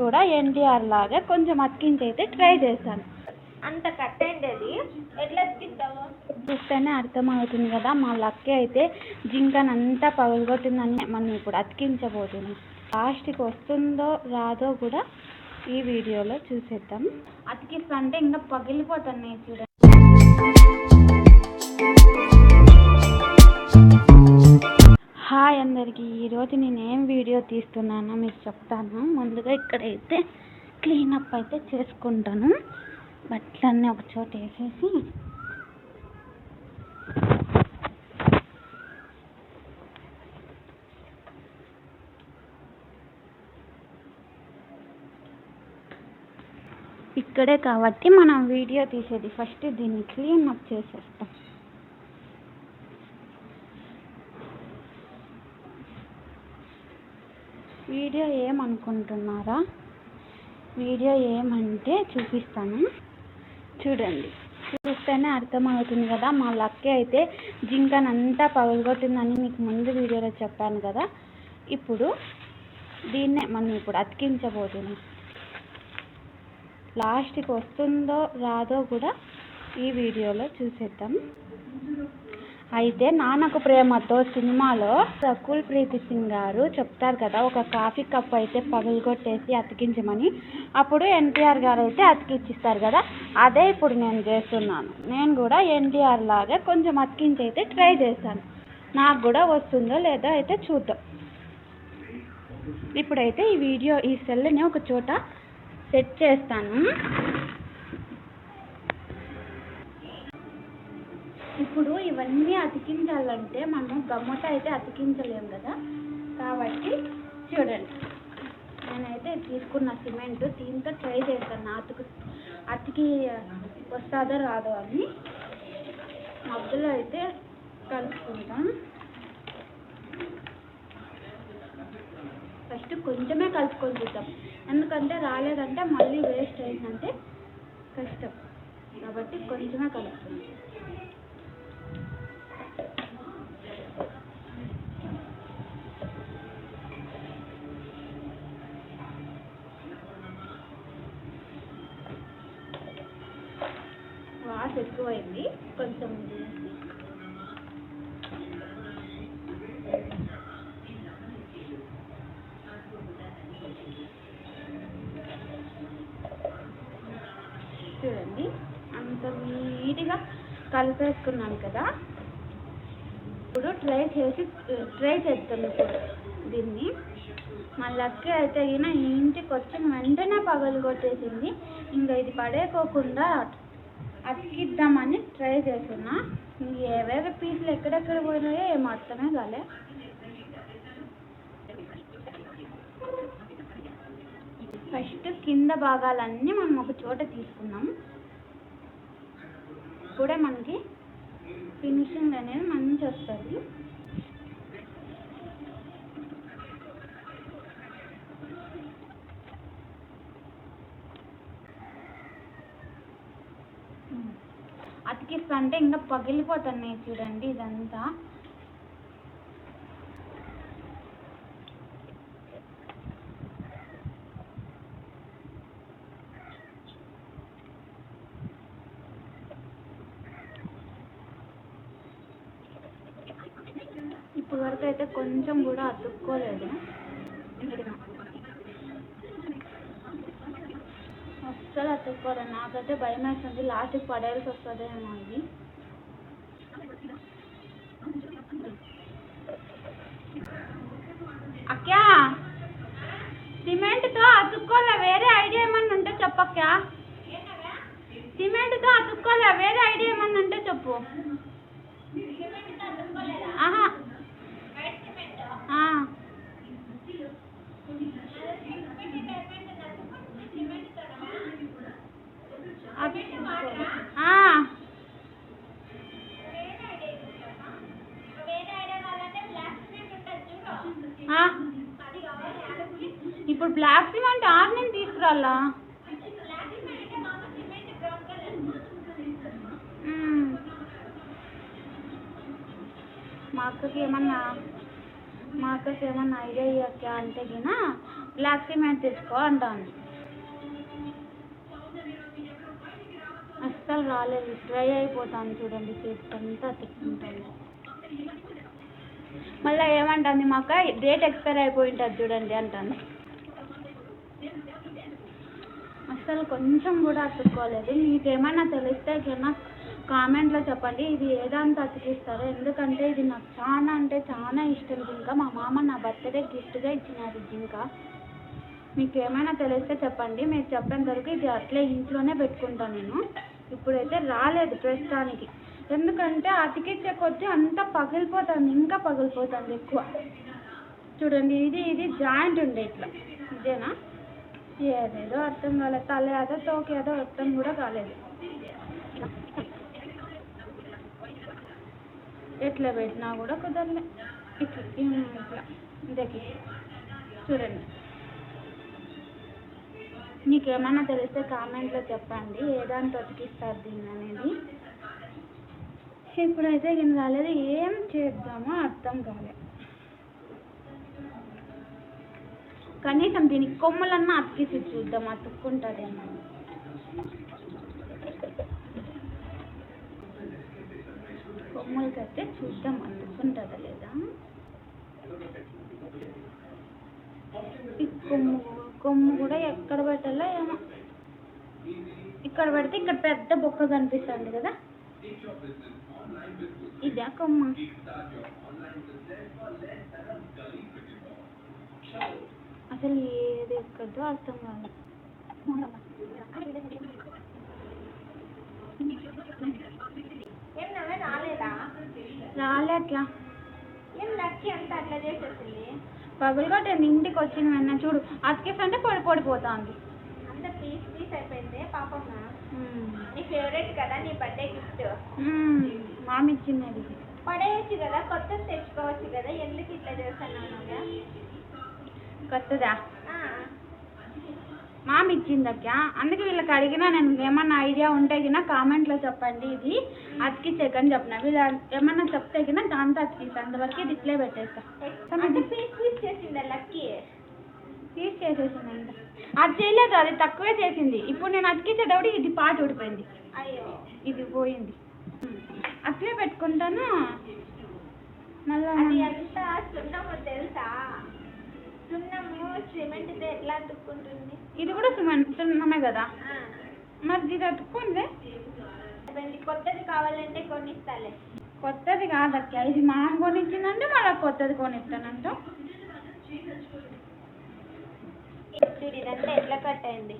కూడా ఎన్టీఆర్ లాగా కొంచెం అతికించి అయితే ట్రై చేశాను. అంత కట్ అయింది, అది ఎట్లా అతికిద్దాము చూస్తేనే అర్థమవుతుంది కదా. మా లక్కీ అయితే జింకనంతా పగలగొట్టిందని మనం ఇప్పుడు అతికించబోతున్నాం. లాస్ట్కి వస్తుందో రాదో కూడా ఈ వీడియోలో చూసేద్దాం. అతికిస్తా అంటే ఇంకా పగిలిపోతున్నాయి చూడండి. హాయ్ అందరికీ, ఈరోజు నేను ఏం వీడియో తీస్తున్నానో మీకు చెప్తాను. ముందుగా ఇక్కడైతే క్లీనప్ అయితే చేసుకుంటాను. బట్టలన్నీ ఒక చోట వేసేసి ఇక్కడే కాబట్టి మనం వీడియో తీసేది ఫస్ట్ దీన్ని క్లీనప్ చేసేస్తాం. వీడియో ఏమనుకుంటున్నారా? వీడియో ఏమంటే చూపిస్తాను చూడండి. చూస్తేనే అర్థమవుతుంది కదా. మా లక్కీ అయితే జింకనంతా పగలగొట్టిందని మీకు ముందు వీడియోలో చెప్పాను కదా. ఇప్పుడు దీన్నే మనం ఇప్పుడు అతికించబోతున్నాం. లాస్ట్కి వస్తుందో రాదో కూడా ఈ వీడియోలో చూసేద్దాం. అయితే నాన్నకు ప్రేమతో సినిమాలో రకుల్ ప్రీత్ సింగ్ గారు చెప్తారు కదా, ఒక కాఫీ కప్ అయితే పగలగొట్టేసి అతికించమని. అప్పుడు ఎన్టీఆర్ గారు అయితే అతికిచ్చిస్తారు కదా. అదే ఇప్పుడు నేను చేస్తున్నాను. నేను కూడా ఎన్టీఆర్ లాగా కొంచెం అతికించి అయితే ట్రై చేశాను. నాకు కూడా వస్తుందో లేదో అయితే చూద్దాం. ఇప్పుడైతే ఈ సెల్ని ఒక చోట సెట్ చేస్తాను. ఇప్పుడు ఇవన్నీ అతికించాలంటే మనం గమ్మట అయితే అతికించలేము కదా. కాబట్టి చూడండి, నేనైతే తీసుకున్న సిమెంట్ దీంతో ట్రై చేస్తాను అతికి వస్తుందో రాదో అని. మధ్యలో అయితే కలుపుకుంటాం. ఫస్ట్ కొంచెమే కలుపుకొని చూద్దాం, ఎందుకంటే రాలేదంటే మళ్ళీ వేస్ట్ అయిందంటే కష్టం. కాబట్టి కొంచెమే కలుపుకుంటాం. వాటర్ ఎక్కువైంది, కొంచెం చూడండి. అంత నీట్గా కలిపేసుకున్నాను కదా. ఇప్పుడు ట్రై చేద్దాం. ఇప్పుడు దీన్ని మా లక్కీ అయితే ఇంటికి వచ్చిన వెంటనే పగలగొట్టేసింది. ఇంకా ఇది పడేకోకుండా అతికిద్దామని ట్రై చేస్తున్నా. ఏవేవి పీసులు ఎక్కడెక్కడ పోయినాయో ఏమో అర్థమే కాలే. ఫస్ట్ కింద భాగాలన్నీ మనం ఒక చోట తీసుకున్నాం. ఇప్పుడే మనకి ఫినిషింగ్ అనేది మంచి వస్తుంది. అతికిస్తా అంటే ఇంకా పగిలిపోతున్నాయి చూడండి ఇదంతా. ఇప్పటి వరకు అయితే కొంచెం కూడా అతుక్కోలేదు. అస్సలు అతుక్కోలేదు. నాకైతే భయం వేస్తుంది, లాస్ట్కి పడేయాల్సి వస్తుందేమో అది. అక్కా, సిమెంట్తో అతుక్కోలే, వేరే ఐడియా ఏమన్నా ఉంటే చెప్పక్కా. సిమెంట్తో అతుక్కోలే, వేరే ఐడియా ఏమన్నా ఉంటే చెప్పు. ఆహా, ఇప్పుడు బ్లాక్ సిమెంట్ ఆర్ని తీసుకురాలా? మా అక్కకి ఏమన్నా ఐడియా ఇవ్వక అంటే గినా బ్లాక్ సిమెంట్ తెచ్చుకో అంటాను. అస్సలు రాలేదు, డ్రై అయిపోతాను చూడండి, చేతికంతా తిప్పుకుంటాను. మళ్ళీ ఏమంటుంది మా అక్క, డేట్ ఎక్స్పైర్ అయిపోయి ఉంటుంది చూడండి అంటాను. అస్సలు కొంచెం కూడా అతుక్కోలేదు. మీకేమైనా తెలిస్తే కన్నా కామెంట్లో చెప్పండి, ఇది ఏదాంతా అతికిస్తారో. ఎందుకంటే ఇది నాకు చాలా అంటే చాలా ఇష్టం జింక. మా మామ నా బర్త్డే గిఫ్ట్గా ఇచ్చినారు జింక. మీకు ఏమైనా తెలిస్తే చెప్పండి. మీరు చెప్పేంత వరకు ఇది అట్లే ఇంట్లోనే పెట్టుకుంటాను నేను. ఇప్పుడైతే రాలేదు ప్రస్తుతానికి, ఎందుకంటే అతికిచ్చే కొద్దీ అంతా పగిలిపోతుంది, ఇంకా పగిలిపోతుంది ఎక్కువ. చూడండి, ఇది జాయింట్ ఉండే ఇట్లా, ఇదేనా ఏదేదో అర్థం కాలేదు. తల ఏదో తోకేదో అర్థం కూడా కాలేదు. ఎట్లా పెట్టినా కూడా కుదరలే. ఇట్లా ఇదకి చూడండి. మీకేమన్నా తెలిస్తే కామెంట్లో చెప్పండి, ఏదాంతో అతికిస్తారు దీన్ని అనేది. ఇప్పుడైతే ఏం కాలేదు, ఏం చేద్దామో అర్థం కాలేదు. కనీసం దీనికి కొమ్మలన్నా అతికిసి చూద్దాం, అతుక్కుంటుందేమో. కొమ్మలకైతే చూద్దాం అతుక్కుంటుందా లేదా. ఈ కొమ్ము కూడా ఎక్కడ పెట్టాలో ఏమో. ఇక్కడ పెడితే ఇక్కడ పెద్ద బొక్క కనిపిస్తుంది కదా, ఇదే కొమ్మ. అసలు ఏది ఎక్కడో అర్థం కాదు. రాలేట్లా ఏం లక్కీ అంతా అట్లా చేసేసింది. పగులుగొట్టండి ఇంటికి వచ్చిన వెన్న చూడు, అతికేస్తుంటే పడిపోతుంది. అంత పీస్ అయిపోయింది పాపం. నీ ఫేవరెట్ కదా, నీ బర్త్డే గిఫ్ట్. మామి ఇచ్చింది. పడేయచ్చు కదా, కొత్తది తెచ్చుకోవచ్చు కదా, ఎందుకు ఇట్లా చేస్తున్నాను? కొత్తదా మామి ఇచ్చిందక్క, అందుకే వీళ్ళకి అడిగినా. నేను ఏమన్నా ఐడియా ఉంటే గినా కామెంట్లో చెప్పండి, ఇది అతికిచ్చేకని చెప్పిన. వీళ్ళు ఏమన్నా చెప్తే గినా దాంతో అతికిస్తా, అంతవరకు ఇది ఇట్లే పెట్టేస్తా. పీస్ చేసిందా లక్కీ? పీస్ చేసేసింది. అది చేయలేదు, అది తక్కువే చేసింది. ఇప్పుడు నేను అతికిచ్చేటప్పుడు ఇది పాటు ఊడిపోయింది. అయ్యో, ఇది పోయింది. అట్లే పెట్టుకుంటాను. మళ్ళీ అది ఎంత సున్నమో తెలుసా? సున్నము సిమెంట్తో ఎట్లా అతుక్కుంటుంది? ఇది కూడా సున్నమే కదా, మరి ఇది అతుక్కుంది. కొత్తది కావాలంటే కొనిస్తాలే. కొత్తది కాదక్క, ఇది మామ కొనిచ్చిందంటే మళ్ళీ కొత్తది కొనిస్తానంట. చూడు ఇదంతా ఎట్లా కట్ అయింది,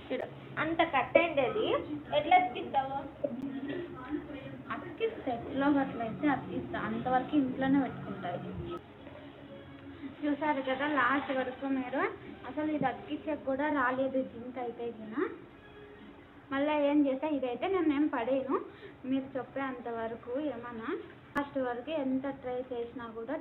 చూడు అంత కట్ అయింది. అది ఎట్లా అతికిస్తావు? అతికిస్తా, ఎట్లో అట్లయితే అతికిస్తా, అంతవరకు ఇంట్లోనే పెట్టుకుంటాయి. చూసారు కదా లాస్ట్ వరకు మీరు. అసలు ఇది అతికించక కూడా రాలేదు జింక్ అయితే గినా. మళ్ళీ ఏం చేస్తా, ఇదైతే నేను ఏం పడేను, మీరు చెప్పే అంతవరకు ఏమన్నా. లాస్ట్ వరకు ఎంత ట్రై చేసినా కూడా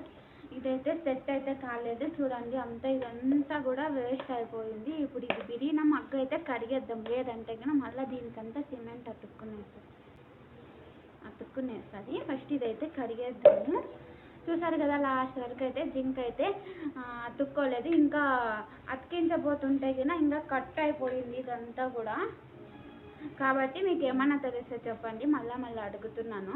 ఇదైతే సెట్ అయితే కాలేదు. చూడండి అంతా ఇదంతా కూడా వేస్ట్ అయిపోయింది. ఇప్పుడు ఇది బిరిన మగ్గ అయితే కడిగేద్దాం, లేదంటే కన్నా మళ్ళీ దీనికంతా సిమెంట్ అతుక్కునేస్తుంది. ఫస్ట్ ఇదైతే కడిగేద్దాము. చూసారు కదా లాస్ట్ వరకు అయితే జింక్ అయితే అతుక్కోలేదు, ఇంకా అతికించబోతుంటే కన్నా ఇంకా కట్ అయిపోయింది ఇదంతా కూడా. కాబట్టి మీకు ఏమన్నా తెలిస్తే చెప్పండి, మళ్ళీ అడుగుతున్నాను.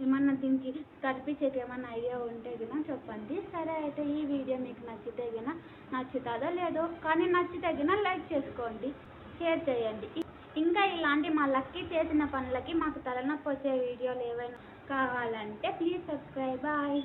ఏమన్నా దీనికి కనిపించేది ఏమన్నా ఐడియా ఉంటే గినా చెప్పండి. సరే అయితే ఈ వీడియో మీకు నచ్చితే గినా, నచ్చుతుందో లేదో కానీ నచ్చితే గినా లైక్ చేసుకోండి, షేర్ చేయండి. ఇంకా ఇలాంటి మా లక్కీ చేసిన పనులకి మాకు తలనొప్పి వచ్చే వీడియోలు ఏవైనా కావాలంటే ప్లీజ్ సబ్స్క్రైబ్. బాయ్.